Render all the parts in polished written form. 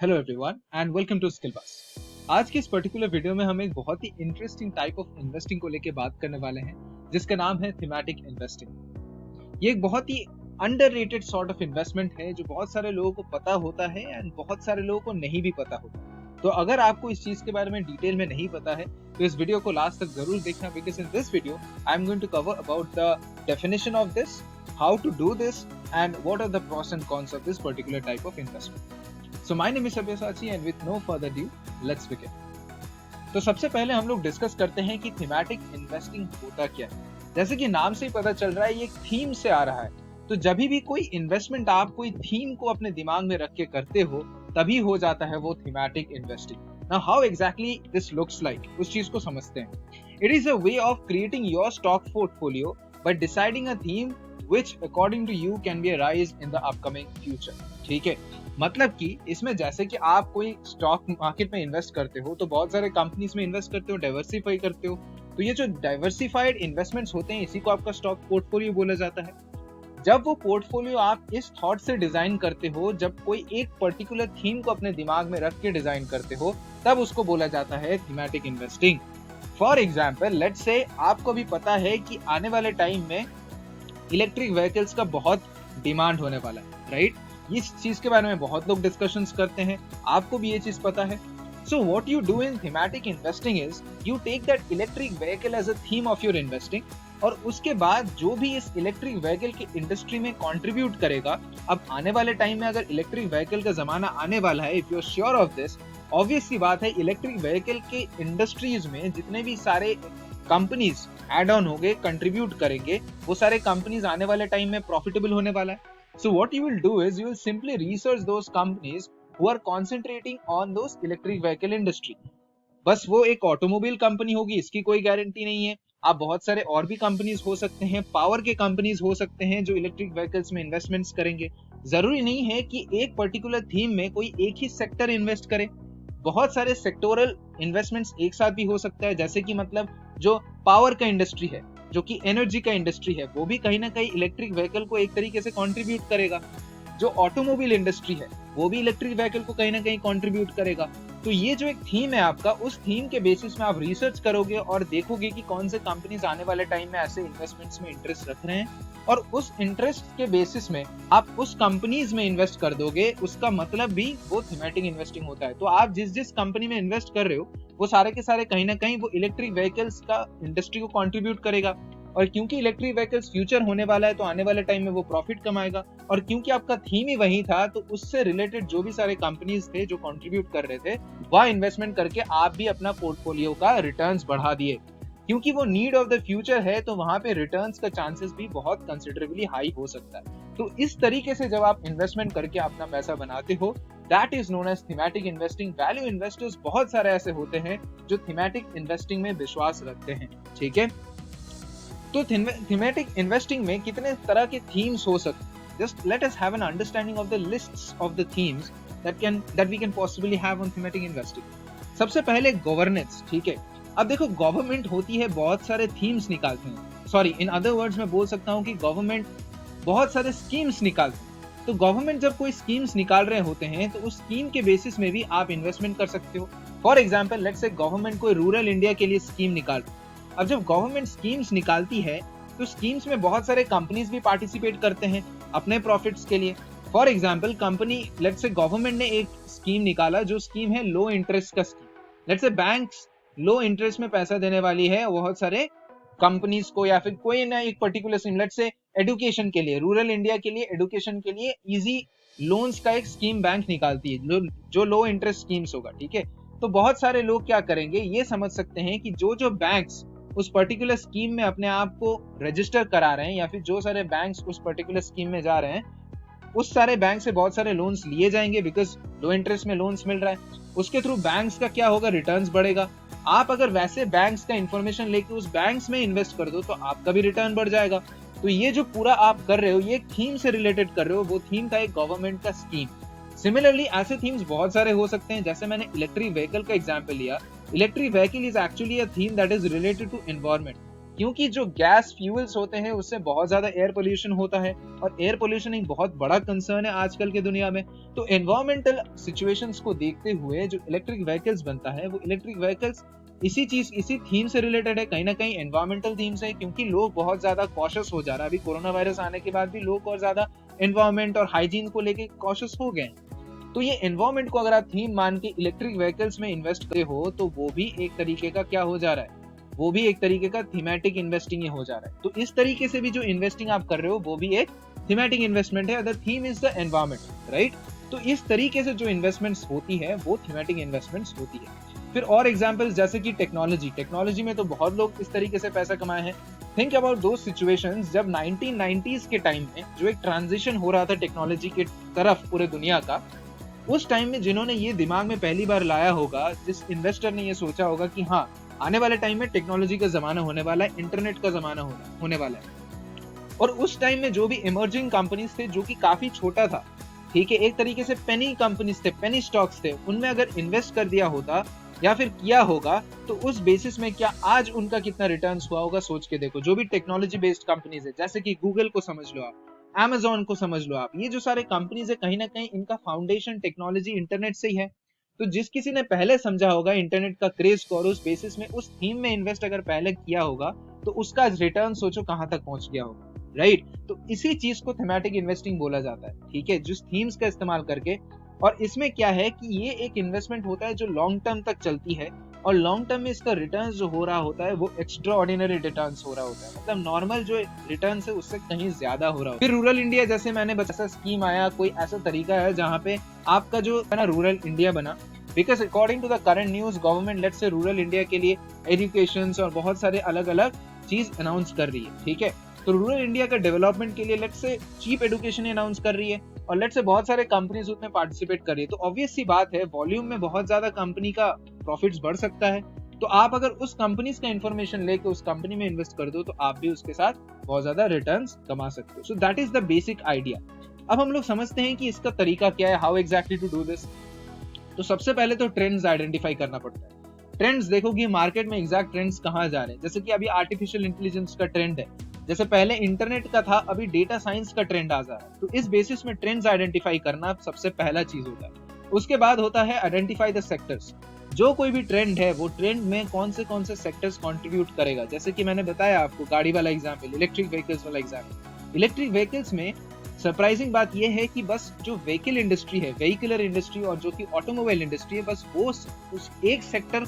Hello everyone and welcome to skill bus. आज की इस पर्टिकुलर वीडियो में हम एक बहुत ही इंटरेस्टिंग टाइप ऑफ इन्वेस्टिंग को लेके बात करने वाले हैं जिसका नाम है थीमेटिक इन्वेस्टिंग। ये एक बहुत ही अंडररेटेड सॉर्ट ऑफ इन्वेस्टमेंट है जो बहुत सारे लोगों को पता होता है एंड बहुत सारे लोगों को नहीं भी पता होता। तो अगर आपको इस चीज के बारे में डिटेल में नहीं पता है तो इस वीडियो को लास्ट तक जरूर देखना, because in this video I am going to cover about the definition of this, how to do this and what are the pros and cons of this particular type of investment. So my name is Sabyasachi and with no further ado, let's begin. तो सबसे पहले हम लोग discuss करते हैं कि thematic investing होता क्या है। जैसे कि नाम से ही पता चल रहा है ये एक थीम से आ रहा है, तो जब भी कोई इन्वेस्टमेंट आप कोई थीम को अपने दिमाग में रख के करते हो तभी हो जाता है वो thematic investing. Now how exactly this looks like, उस चीज को समझते हैं। It is a way of creating your stock portfolio by deciding a theme which according to you can be a rise in the upcoming future। ठीक है, मतलब कि इसमें जैसे कि आप कोई स्टॉक मार्केट में इन्वेस्ट करते हो तो बहुत सारे कंपनीज में इन्वेस्ट करते हो, डाइवर्सिफाई करते हो। तो ये जो डाइवर्सिफाइड इन्वेस्टमेंट्स होते हैं इसी को आपका स्टॉक पोर्टफोलियो बोला जाता है। जब वो पोर्टफोलियो आप इस थॉट से डिजाइन करते हो, जब कोई एक पर्टिकुलर थीम को अपने दिमाग में रख के डिजाइन करते हो, तब उसको बोला जाता है thematic investing. For example, let's say आपको भी पता है कि आने वाले टाइम में इलेक्ट्रिक व्हीकल्स का बहुत डिमांड होने वाला है, राइट? इस चीज के बारे में बहुत लोग डिस्कशंस करते हैं, आपको भी ये चीज पता है। So what you do in thematic investing is you take that electric vehicle as a theme of your investing, और उसके बाद जो भी इस इलेक्ट्रिक व्हीकल की इंडस्ट्री में कंट्रीब्यूट करेगा। अब आने वाले टाइम में अगर इलेक्ट्रिक व्हीकल का जमाना आने वाला है, if you are sure of this, obvious सी बात है इलेक्ट्रिक व्हीकल के इंडस्ट्रीज में जितने भी सारे कंपनीज एड ऑन हो गए, कंट्रीब्यूट करेंगे, वो सारे कंपनीज आने वाले टाइम में प्रॉफिटेबल होने वाला है। So what you will do is you will simply research those companies who are concentrating on those electric vehicle industry. बस वो एक ऑटोमोबाइल कंपनी होगी इसकी कोई गारंटी नहीं है, आप बहुत सारे और भी कंपनीज हो सकते हैं, पावर के कंपनीज हो सकते हैं जो इलेक्ट्रिक व्हीकल्स में इन्वेस्टमेंट्स करेंगे। जरूरी नहीं है कि एक पर्टिकुलर थीम में कोई एक ही सेक्टर इन्वेस्ट करे, बहुत सारे सेक्टोरल इन्वेस्टमेंट्स एक साथ भी हो सकता है। जैसे कि मतलब जो पावर का इंडस्ट्री है, जो कि एनर्जी का इंडस्ट्री है, वो भी कहीं ना कहीं इलेक्ट्रिक व्हीकल को एक तरीके से कंट्रीब्यूट करेगा। जो ऑटोमोबाइल इंडस्ट्री है वो भी इलेक्ट्रिक व्हीकल को कहीं ना कहीं कंट्रीब्यूट करेगा। तो ये जो एक थीम है आपका, उस थीम के बेसिस में आप रिसर्च करोगे और देखोगे कि कौन से कंपनीज आने वाले टाइम में ऐसे इन्वेस्टमेंट्स में इंटरेस्ट रख रहे हैं, और उस इंटरेस्ट के बेसिस में आप उस कंपनीज में इन्वेस्ट कर दोगे। उसका मतलब भी वो थीमेटिक इन्वेस्टिंग होता है। तो आप जिस जिस कंपनी में इन्वेस्ट कर रहे हो वो सारे के सारे कहीं ना कहीं वो इलेक्ट्रिक व्हीकल्स का इंडस्ट्री को कंट्रीब्यूट करेगा, और क्योंकि इलेक्ट्रिक व्हीकल्स फ्यूचर होने वाला है तो आने वाले टाइम में वो प्रॉफिट कमाएगा, और क्योंकि आपका थीम ही वही था तो उससे रिलेटेड जो भी सारे कंपनीज थे जो कंट्रीब्यूट कर रहे थे वह इन्वेस्टमेंट करके आप भी अपना पोर्टफोलियो का रिटर्न्स बढ़ा दिए। क्योंकि वो नीड ऑफ द फ्यूचर है तो वहां पे रिटर्न्स का चांसेस भी बहुत कंसिडरेबली हाई हो सकता है। तो इस तरीके से जब आप इन्वेस्टमेंट करके अपना पैसा बनाते हो, that is known as thematic investing. Value investors बहुत सारे ऐसे होते हैं जो थीमेटिक इन्वेस्टिंग में विश्वास रखते हैं, ठीक है? तो थीमेटिक इन्वेस्टिंग में कितने तरह के थीम्स हो सकते हैं? Just let us have an understanding of the lists of the themes that we can possibly have on thematic investing. सबसे पहले गवर्नेंस, ठीक है? अब देखो, गवर्नमेंट होती है बहुत सारे थीम्स निकालते हैं, सॉरी इन अदर वर्ड्स मैं बोल सकता हूँ कि गवर्नमेंट बहुत सारे स्कीम्स निकालते हैं। तो गवर्नमेंट जब कोई स्कीम्स निकाल रहे होते हैं तो उस स्कीम के बेसिस में भी आप इन्वेस्टमेंट कर सकते हो। For example, let's say government कोई रूरल इंडिया के लिए स्कीम निकाल, अब जब गवर्नमेंट स्कीम्स निकालती है तो स्कीम्स में बहुत सारे कंपनीज भी पार्टिसिपेट करते हैं अपने प्रॉफिट्स के लिए। For example, company let's say government ने एक स्कीम निकाला जो स्कीम है लो इंटरेस्ट का scheme. Let's say banks low interest में पैसा देने वाली है बहुत सारे कंपनीज को, या फिर कोई ना एक particular scheme, let's say education के लिए, रूरल इंडिया के लिए एडुकेशन के लिए इजी लोन्स का एक स्कीम बैंक निकालती है जो लो इंटरेस्ट स्कीम्स होगा, ठीक है? तो बहुत सारे लोग क्या करेंगे, ये समझ सकते हैं कि जो बैंक्स उस पर्टिकुलर स्कीम में अपने आप को रजिस्टर करा रहे हैं, या फिर जो सारे बैंक्स उस पर्टिकुलर स्कीम में जा रहे हैं, उस सारे बैंक से बहुत सारे लोन्स लिए जाएंगे बिकॉज लो इंटरेस्ट में लोन्स मिल रहा है। उसके थ्रू बैंक्स का क्या होगा, रिटर्न्स बढ़ेगा। आप अगर वैसे बैंक्स का इंफॉर्मेशन लेके उस बैंक्स में इन्वेस्ट कर दो तो आपका भी रिटर्न बढ़ जाएगा। तो ये जो पूरा आप कर रहे हो ये थीम से रिलेटेड कर रहे हो, वो थीम था एक गवर्नमेंट का स्कीम। सिमिलरली ऐसे थीम्स बहुत सारे हो सकते हैं, जैसे मैंने इलेक्ट्रिक व्हीकल का एग्जांपल लिया। Electric vehicle is actually a theme that is related to environment, क्योंकि जो गैस फ्यूल्स होते हैं उससे बहुत ज्यादा एयर पोल्यूशन होता है, और एयर पोल्यूशन एक बहुत बड़ा कंसर्न है आजकल के दुनिया में। तो एनवायरमेंटल सिचुएशंस को देखते हुए जो इलेक्ट्रिक व्हीकल्स बनता है, वो इलेक्ट्रिक व्हीकल्स इसी थीम से रिलेटेड है, कहीं ना कहीं एनवायरमेंटल थीम से, क्योंकि लोग बहुत ज्यादा कॉशियस हो जा रहा है। अभी कोरोना वायरस आने के बाद भी लोग और ज्यादा एनवायरमेंट और हाइजीन को लेके कॉशियस हो गए। तो ये एनवायरमेंट को अगर आप थीम मान के इलेक्ट्रिक व्हीकल्स में इन्वेस्ट करते हो, तो वो भी एक तरीके का क्या हो जा रहा है, वो भी एक तरीके का थीमेटिक इन्वेस्टिंग हो जा रहा है। तो इस तरीके से भी जो इन्वेस्टिंग आप कर रहे हो वो भी एक थीमेटिक इन्वेस्टमेंट है। The theme is the environment, right. तो इस तरीके से जो इन्वेस्टमेंट्स होती है वो थीमेटिक इन्वेस्टमेंट्स होती है। फिर और एग्जांपल्स जैसे कि टेक्नोलॉजी में तो बहुत लोग इस तरीके से पैसा कमाए हैं। थिंक अबाउट दो सिचुएशंस जब 1990s के टाइम में जो एक ट्रांजिशन हो रहा था टेक्नोलॉजी के तरफ पूरे दुनिया का, उस टाइम में जिन्होंने ये दिमाग में पहली बार लाया होगा, जिस इन्वेस्टर ने ये सोचा होगा कि हाँ, आने वाले टाइम में टेक्नोलॉजी का जमाना होने वाला है, इंटरनेट का जमाना होने वाला है। और उस टाइम में जो भी इमर्जिंग कंपनीज थे, जो कि काफी छोटा था, ठीक है, एक तरीके से पेनी कंपनीज थे, पेनी स्टॉक्स थे, उनमें अगर इन्वेस्ट कर दिया होता या फिर किया होगा, तो उस बेसिस में क्या आज उनका कितना रिटर्न्स हुआ होगा, सोच के देखो। जो भी टेक्नोलॉजी बेस्ड कंपनीज है, जैसे कि गूगल को समझ लो आप, Amazon को समझ लो आप, ये जो सारे कंपनीज है, कहीं ना कहीं इनका फाउंडेशन टेक्नोलॉजी इंटरनेट से ही है। तो जिस किसी ने पहले समझा होगा इंटरनेट का क्रेज को और उस बेसिस में उस थीम में इन्वेस्ट अगर पहले किया होगा, तो उसका रिटर्न सोचो कहां तक पहुंच गया होगा, राइट। तो इसी चीज को थीमेटिक इन्वेस्टिंग बोला जाता है, ठीक है, जिस थीम्स का इस्तेमाल करके। और इसमें क्या है कि ये एक इन्वेस्टमेंट होता है जो लॉन्ग टर्म तक चलती है, और लॉन्ग टर्म में इसका रिटर्न्स जो हो रहा होता है वो एक्स्ट्रा ऑर्डिनरी रिटर्न्स हो रहा होता है, मतलब नॉर्मल जो रिटर्न्स है उससे कहीं ज्यादा हो रहा होता है। फिर रूरल इंडिया, जैसे मैंने बताया, स्कीम आया, कोई ऐसा तरीका है जहाँ पे आपका जो है ना रूरल इंडिया बना, because according to the current news, government let's say rural India के लिए एजुकेशन और बहुत सारे अलग अलग चीज अनाउंस कर रही है, ठीक है। तो रूरल इंडिया का डेवलपमेंट के लिए let's say cheap education announce कर रही है, और लेट्स से बहुत सारे कंपनीज उसमें पार्टिसिपेट कर रही है। तो ऑब्वियस सी बात है, वॉल्यूम में बहुत ज्यादा कंपनी का प्रॉफिट्स बढ़ सकता है। तो आप अगर उस कंपनीज का इंफॉर्मेशन लेके उस कंपनी में इन्वेस्ट कर दो, तो आप भी उसके साथ बहुत ज्यादा रिटर्न्स कमा सकते हो। So that is the basic idea. अब हम लोग समझते हैं कि इसका तरीका क्या है, how exactly to do this. तो सबसे पहले तो ट्रेंड्स आइडेंटिफाई करना पड़ता है। ट्रेंड्स देखो कि मार्केट में एग्जैक्ट ट्रेंड्स कहाँ जा रहे हैं। जैसे कि अभी आर्टिफिशियल इंटेलिजेंस का ट्रेंड है, जैसे पहले इंटरनेट का था, अभी डेटा साइंस का ट्रेंड आ जा रहा है। तो इस बेसिस में ट्रेंड्स आइडेंटिफाई करना सबसे पहला चीज होता है। उसके बाद होता है आइडेंटिफाई द सेक्टर्स। जो कोई भी ट्रेंड है, वो ट्रेंड में कौन से सेक्टर्स कंट्रीब्यूट करेगा। जैसे कि मैंने बताया आपको गाड़ी वाला एग्जांपल, इलेक्ट्रिक व्हीकल्स वाला एग्जांपल। इलेक्ट्रिक व्हीकल्स में सरप्राइजिंग बात यह है कि बस जो व्हीकल इंडस्ट्री है, व्हीकलर इंडस्ट्री और जो कि ऑटोमोबाइल इंडस्ट्री है, बस वो उस एक सेक्टर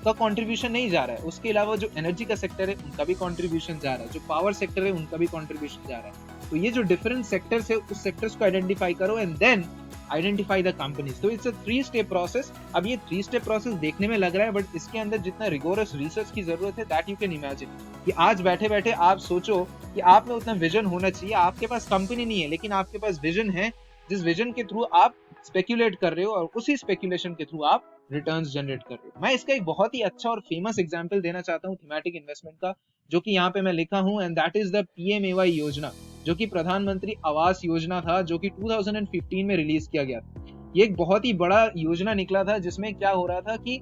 का कंट्रीब्यूशन नहीं जा रहा है। उसके अलावा जो एनर्जी का सेक्टर है उनका भी कंट्रीब्यूशन जा रहा है, जो पावर सेक्टर है उनका भी कंट्रीब्यूशन जा रहा है। तो ये जो डिफरेंट सेक्टर्स है, उस सेक्टर्स को आइडेंटिफाई करो and then identify the companies. तो इट्स अ 3 स्टेप प्रोसेस। अब ये 3 स्टेप प्रोसेस देखने में लग रहा है, बट इसके अंदर जितना रिगोरस रिसर्च की जरूरत है, दैट यू कैन इमेजिन। कि आज बैठे बैठे आप सोचो कि आप में उतना विजन होना चाहिए। आपके पास कंपनी नहीं है, लेकिन आपके पास विजन है, जिस विजन के थ्रू आप स्पेक्यूलेट कर रहे हो और उसी स्पेक्यूलेशन के थ्रू आप रिटर्न्स जनरेट कर रहे हो। मैं इसका एक बहुत ही अच्छा और फेमस एग्जांपल देना चाहता हूं थीमेटिक इन्वेस्टमेंट का, जो कि यहाँ पे मैं लिखा हूं, and that is the PMAY योजना, जो कि प्रधानमंत्री आवास योजना था, जो कि 2015 में रिलीज किया गया था। ये एक बहुत ही बड़ा योजना निकला था, जिसमें क्या हो रहा था कि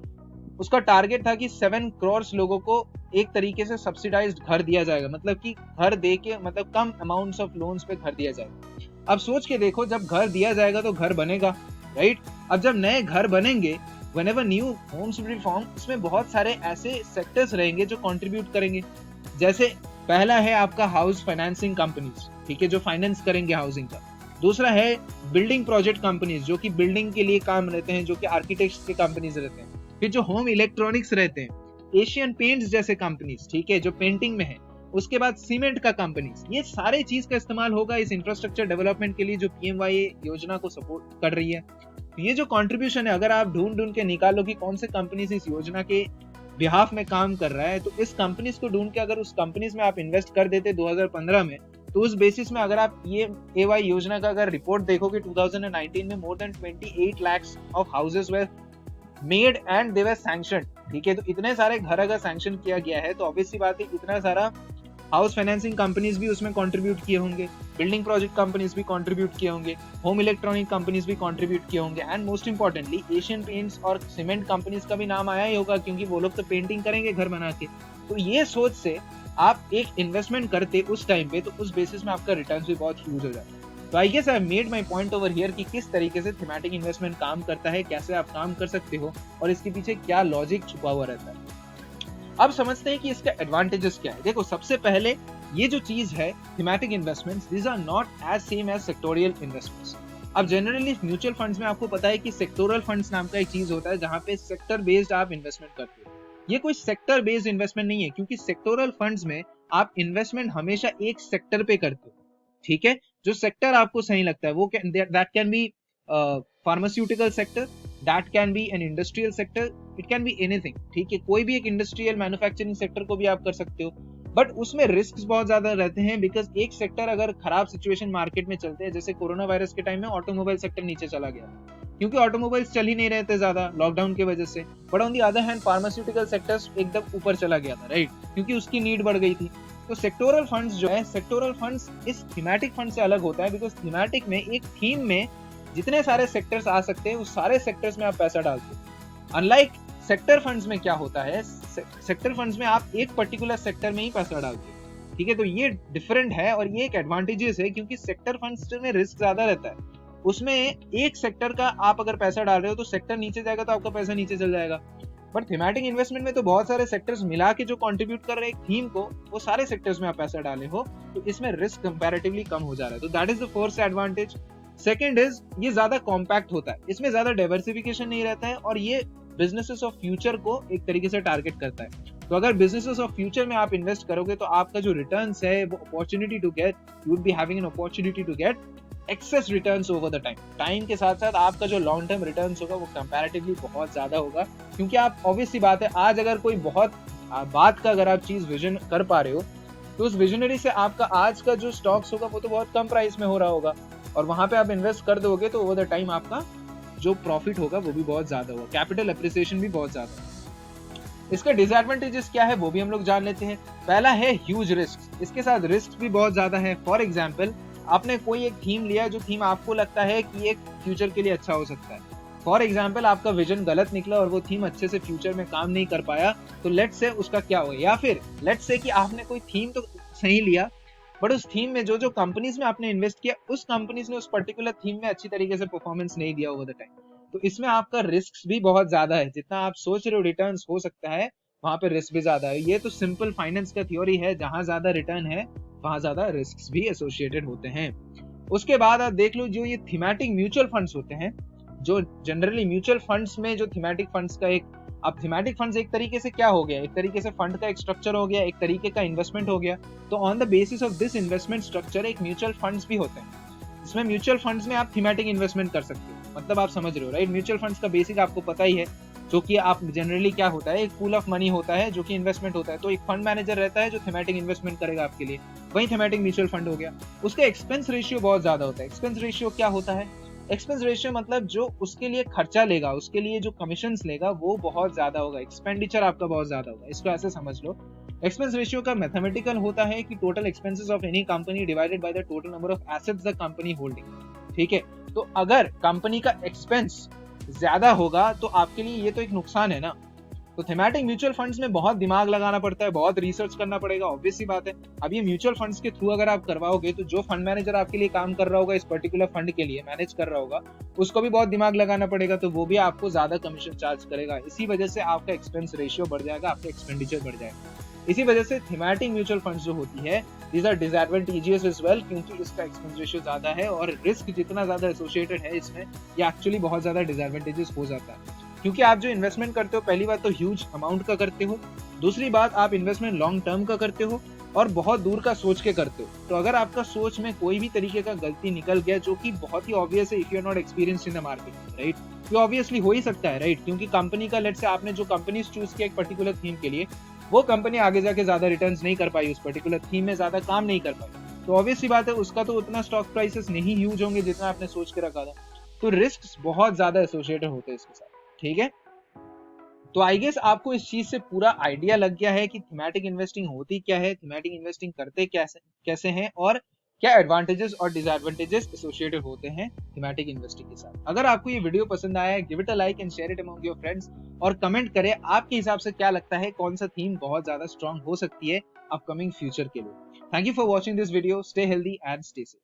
उसका टारगेट था कि 7 करोड़ लोगों को एक तरीके से सब्सिडाइज्ड घर दिया जाएगा, मतलब कि घर दे के, मतलब कम अमाउंट्स ऑफ लोन्स पे घर दिया जाएगा। अब सोच के देखो, जब घर दिया जाएगा तो घर बनेगा, राइट। अब जब नए घर बनेंगे, whenever new homes will be formed, इसमें बहुत सारे ऐसे सेक्टर्स रहेंगे जो कंट्रीब्यूट करेंगे। जैसे पहला है आपका हाउस फाइनेंसिंग कंपनीज, ठीक है, जो फाइनेंस करेंगे हाउसिंग का। दूसरा है बिल्डिंग प्रोजेक्ट कंपनीज, जो कि बिल्डिंग के लिए काम रहते हैं, जो कि आर्किटेक्ट्स के कंपनीज रहते हैं। फिर जो होम इलेक्ट्रॉनिक्स रहते हैं, एशियन पेंट्स जैसे कंपनीज, ठीक है, जो पेंटिंग में है। उसके बाद सीमेंट का कंपनीज। ये सारे चीज का इस्तेमाल होगा इस इंफ्रास्ट्रक्चर डेवलपमेंट के लिए, जो PMAY योजना को सपोर्ट कर रही है। ये जो कंट्रीब्यूशन है, अगर आप ढूंढ के निकालो कि कौन से कंपनीज इस योजना के बिहाफ में काम कर रहा है, तो इस कंपनीज को ढूंढ के अगर उस कंपनीज में आप इन्वेस्ट कर देते 2015 में, तो उस बेसिस में अगर आप PMAY योजना का अगर रिपोर्ट देखोगे 2019 में, more than 28 lakhs of houses were made and they were sanctioned, ठीक है। तो इतने सारे घर अगर सैंक्शन किया गया है, तो ऑब्वियसली बात है इतना सारा हाउस फाइनेंसिंग कंपनीज भी उसमें कंट्रीब्यूट किए होंगे, बिल्डिंग प्रोजेक्ट कंपनीज भी कंट्रीब्यूट किए होंगे, होम इलेक्ट्रॉनिक कंपनीज भी कंट्रीब्यूट किए होंगे, and most importantly Asian paints और सीमेंट कंपनीज का भी नाम आया ही होगा, क्योंकि वो लोग तो पेंटिंग करेंगे घर बना के। तो ये सोच से आप एक इन्वेस्टमेंट करते उस टाइम पे तो उस बेसिस में आपका रिटर्न भी बहुत ह्यूज हो जाता है। तो I guess I made my point over here कि किस तरीके से थीमेटिक इन्वेस्टमेंट काम करता है, कैसे आप काम कर सकते हो और इसके पीछे क्या लॉजिक छुपा हुआ रहता है। अब समझते हैं कि इसका एडवांटेजेस क्या है। देखो, सबसे पहले ये जो चीज है thematic investments, these are not as same as sectoral investments. अब जनरली म्यूचुअल फंड्स में आपको पता है कि सेक्टोरल फंड्स नाम का एक चीज होता है जहां पे सेक्टर बेस्ड आप इन्वेस्टमेंट करते हो। ये कोई सेक्टर बेस्ड इन्वेस्टमेंट नहीं है, क्योंकि सेक्टोरल फंड्स में आप इन्वेस्टमेंट हमेशा एक सेक्टर पे करते हो। ठीक है, जो सेक्टर आपको सही लगता है वो that can be pharmaceutical sector, that can be an industrial sector, it can be anything. ठीक है, कोई भी एक इंडस्ट्रियल मैन्युफैक्चरिंग सेक्टर को भी आप कर सकते हो, बट उसमें रिस्क बहुत ज्यादा रहते हैं। बिकॉज एक सेक्टर अगर खराब सिचुएशन मार्केट में चलते हैं, जैसे कोरोना वायरस के टाइम में ऑटोमोबाइल सेक्टर नीचे चला गया, क्योंकि ऑटोमोबाइल्स चल ही नहीं रहे थे ज्यादा लॉकडाउन की वजह से। But on the other hand pharmaceutical sectors एकदम ऊपर चला गया था, राइट, क्योंकि उसकी नीड बढ़ गई थी। तो सेक्टोरल फंड्स जो है, सेक्टोरल फंड्स इस थीमेटिक फंड से अलग होता है, बिकॉज थीमेटिक में एक थीम में जितने सारे सेक्टर्स आ सकते हैं उस सारे सेक्टर्स में आप पैसा डालते हो। अनलाइक सेक्टर फंड्स में क्या होता है, सेक्टर फंड्स में आप एक पर्टिकुलर सेक्टर में ही पैसा डालते हो। ठीक है, तो ये डिफरेंट है और ये एक एडवांटेजेस है, क्योंकि सेक्टर फंड्स में रिस्क ज्यादा रहता है। उसमें एक सेक्टर का आप अगर पैसा डाल रहे हो तो सेक्टर नीचे जाएगा तो आपका पैसा नीचे चल जाएगा। बट थीमेटिक इन्वेस्टमेंट में तो बहुत सारे सेक्टर्स मिला के जो कंट्रीब्यूट कर रहे हैं एक थीम को, वो सारे सेक्टर्स में आप पैसा डाले हो, तो इसमें रिस्क कंपैरेटिवली कम हो जा रहा है। तो that is the first advantage. Second is ये ज्यादा कॉम्पैक्ट होता है, इसमें ज्यादा डाइवर्सिफिकेशन नहीं रहता है और ये बिजनेसेस ऑफ फ्यूचर को एक तरीके से टारगेट करता है। तो अगर बिजनेसेस ऑफ फ्यूचर में आप इन्वेस्ट करोगे तो आपका जो रिटर्न्स है वो opportunity to get, you would be having an opportunity to get excess returns over the time. Time के साथ साथ आपका जो लॉन्ग टर्म रिटर्न्स होगा वो कंपैरेटिवली बहुत ज्यादा होगा, क्योंकि आप ऑब्वियस सी बात है, आज अगर कोई बहुत बात का अगर आप चीज विजन कर पा रहे हो तो उस विजनरी से आपका आज का जो स्टॉक्स होगा वो तो बहुत कम प्राइस में हो रहा होगा, और वहां पे आप इन्वेस्ट कर दोगे तो ओवर द टाइम आपका जो प्रॉफिट होगा वो भी बहुत ज्यादा होगा, कैपिटल एप्रिसिएशन भी बहुत ज्यादा है। इसका डिसएडवांटेजेस क्या है वो भी हम लोग जान लेते हैं। पहला है ह्यूज रिस्क, इसके साथ रिस्क भी बहुत ज्यादा है। फॉर एग्जाम्पल, आपने कोई एक थीम लिया जो थीम आपको लगता है कि एक फ्यूचर के लिए अच्छा हो सकता है। फॉर एग्जाम्पल, आपका विजन गलत निकला और वो थीम अच्छे से फ्यूचर में काम नहीं कर पाया, तो लेट्स से उसका क्या हो। या फिर लेट्स से कि आपने कोई थीम तो सही लिया, बट उस थीम में जो कंपनीज में आपने इन्वेस्ट किया, उस कंपनीज ने उस पर्टिकुलर थीम में अच्छी तरीके से परफॉर्मेंस नहीं दिया ओवर द टाइम, तो इसमें आपका रिस्क भी बहुत ज्यादा है। जितना आप सोच रहे हो रिटर्न हो सकता है, वहां पे रिस्क भी ज्यादा है। ये तो सिंपल फाइनेंस का थ्योरी है, जहां ज्यादा रिटर्न है वहां ज्यादा रिस्क भी एसोसिएटेड होते हैं। उसके बाद आप देख लो, जो ये थीमेटिक म्यूचुअल फंड्स होते हैं, जो जनरली म्यूचुअल फंड्स में जो थीमेटिक फंड्स का एक, अब थीमेटिक फंड्स एक तरीके से क्या हो गया, एक तरीके से फंड का एक स्ट्रक्चर हो गया, एक तरीके का इन्वेस्टमेंट हो गया। तो on the basis of this investment structure एक म्यूचुअल फंड्स भी होते हैं, जिसमें म्यूचुअल फंड्स में आप थीमेटिक इन्वेस्टमेंट कर सकते हो। मतलब आप समझ रहे हो, राइट। म्यूचुअल फंड्स का बेसिक आपको पता ही है, जो कि आप जनरली क्या होता है, एक पूल ऑफ मनी होता है जो कि इन्वेस्टमेंट होता है। तो एक फंड मैनेजर रहता है जो थीमेटिक इन्वेस्टमेंट करेगा आपके लिए, वही थीमेटिक म्यूचुअल फंड हो गया। उसका एक्सपेंस रेशियो बहुत ज्यादा होता है। एक्सपेंस रेशियो क्या होता है, एक्सपेंस रेशियो मतलब जो उसके लिए खर्चा लेगा, उसके लिए जो कमीशंस लेगा वो बहुत ज्यादा होगा, एक्सपेंडिचर आपका बहुत ज्यादा होगा। इसको ऐसे समझ लो, एक्सपेंस रेशियो का मैथमेटिकल होता है कि total expenses of any company divided by the total number of assets the company holding. ठीक है, तो अगर कंपनी का एक्सपेंस ज्यादा होगा तो आपके लिए ये तो एक नुकसान है ना। तो थीमेटिक म्यूचुअल फंड्स में बहुत दिमाग लगाना पड़ता है, बहुत रिसर्च करना पड़ेगा, ऑब्वियस सी बात है। अब ये म्यूचुअल फंड्स के थ्रू अगर आप करवाओगे तो जो फंड मैनेजर आपके लिए काम कर रहा होगा, इस पर्टिकुलर फंड के लिए मैनेज कर रहा होगा, उसको भी बहुत दिमाग लगाना पड़ेगा, तो वो भी आपको ज्यादा कमीशन चार्ज करेगा। इसी वजह से आपका एक्सपेंस रेशियो बढ़ जाएगा, आपका एक्सपेंडिचर बढ़ जाएगा। इसी वजह से थीमेटिक म्यूचुअल फंड्स जो होती है, these are disadvantages as well, क्योंकि इसका एक्सपेंस रेशियो ज्यादा है और रिस्क जितना ज्यादा एसोसिएटेड है इसमें, ये एक्चुअली बहुत ज्यादा डिसएडवांटेजेस हो जाता है। क्योंकि आप जो इन्वेस्टमेंट करते हो, पहली बात तो ह्यूज अमाउंट का करते हो, दूसरी बात आप इन्वेस्टमेंट लॉन्ग टर्म का करते हो और बहुत दूर का सोच के करते हो। तो अगर आपका सोच में कोई भी तरीके का गलती निकल गया, जो कि बहुत ही ऑब्वियस है if you are not experienced in the market, right, ये ऑब्वियसली हो ही सकता है, राइट, क्योंकि कंपनी का लेट्स से आपने जो कंपनीज चूज किया एक पर्टिकुलर थीम के लिए, वो कंपनी आगे जाके ज्यादा रिटर्न्स नहीं कर पाई, उस पर्टिकुलर थीम में ज्यादा काम नहीं कर पाई, तो ऑब्वियस सी बात है उसका तो उतना स्टॉक प्राइसेस नहीं ह्यूज होंगे जितना आपने सोच के रखा था। तो रिस्क बहुत ज्यादा एसोसिएटेड होते हैं इसके साथ। ठीक है, तो आई गेस आपको इस चीज से पूरा आइडिया लग गया है कि थीमेटिक इन्वेस्टिंग होती क्या है, थीमेटिक इन्वेस्टिंग करते कैसे हैं और क्या एडवांटेजेस और डिसएडवांटेजेस एसोसिएटेड होते हैं थीमेटिक इन्वेस्टिंग के साथ। अगर आपको ये वीडियो पसंद आया है, give it a like and share it among your friends, और कमेंट करें आपके हिसाब से क्या लगता है कौन सा थीम बहुत ज्यादा स्ट्रांग हो सकती है अपकमिंग फ्यूचर के लिए। Thank you for watching this video, stay healthy and stay safe.